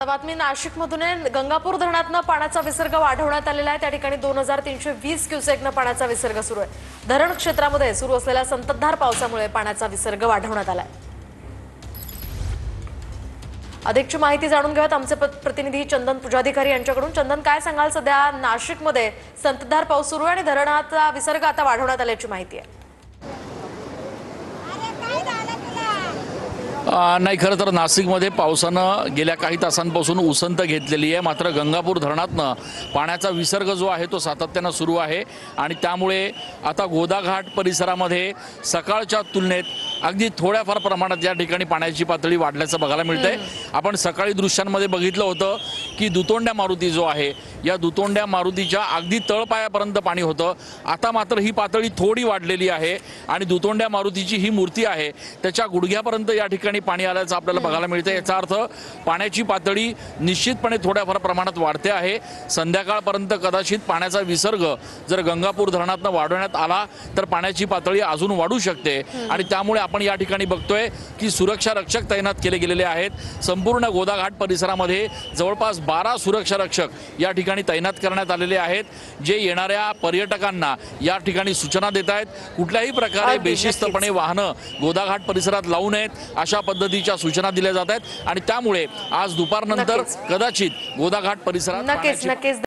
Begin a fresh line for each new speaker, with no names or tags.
बातमी नाशिकमधून आहे। गंगापूर धरणातनं पाण्याचा विसर्ग वाढवण्यात आलेला आहे। त्या ठिकाणी 2320 क्युसेकनं पाण्याचा विसर्ग सुरू आहे। धरण क्षेत्रामध्ये सुरू असलेल्या संततधार पावसामुळे पाण्याचा विसर्ग वाढवण्यात आलाय। अधिकची माहिती जाणून घेऊयात आमचे प्रतिनिधी चंदन पुजाधिकारी यांच्याकडून। चंदन, काय सांगाल? सध्या नाशिकमध्ये संततधार पाऊस सुरू आहे आणि धरणाचा विसर्ग आता वाढवण्यात आल्याची माहिती आहे।
नाही, खरं तर नाशिकमध्ये पावसानं गेल्या काही तासांपासून उसंत घेतलेली आहे। मात्र गंगापूर धरणातनं पाण्याचा विसर्ग जो आहे तो सातत्यानं सुरू आहे आणि त्यामुळे आता गोदाघाट परिसरामध्ये सकाळच्या तुलनेत अगदी थोड्याफार प्रमाणात या ठिकाणी पाण्याची पातळी वाढल्याचं बघायला मिळतंय। आपण सकाळी दृश्यांमध्ये बघितलं होतं की दुतोंड्या मारुती जो आहे, या दुतोंड्या मारुतीच्या अगदी तळपायापर्यंत पाणी होतं। आता मात्र ही पातळी थोडी वाढलेली आहे आणि दुतोंड्या मारुतीची ही मूर्ती आहे त्याच्या गुडघ्यापर्यंत या ठिकाणी पाणी आल्याचं आपल्याला बघायला मिळतं। याचा अर्थ पाण्याची पातळी निश्चितपणे थोड्याफार प्रमाणात वाढते आहे। संध्याकाळपर्यंत कदाचित पाण्याचा विसर्ग जर गंगापूर धरणातनं वाढवण्यात आला तर पाण्याची पातळी अजून वाढू शकते आणि त्यामुळे आपण या ठिकाणी बघतोय की सुरक्षा रक्षक तैनात केले गेलेले आहेत। संपूर्ण गोदाघाट परिसरामध्ये जवळपास 12 सुरक्षा रक्षक या ठिकाणी तैनात करण्यात आलेले आहेत, जे येणाऱ्या पर्यटकांना या ठिकाणी सूचना देत आहेत कुठल्याही प्रकारे बेशिस्तपणे वाहनं गोदाघाट परिसरात लावू नयेत अशा पद्धतीच्या सूचना दिल्या जात आहेत आणि त्यामुळे आज दुपारनंतर कदाचित गोदाघाट परिसरात
नक्कीच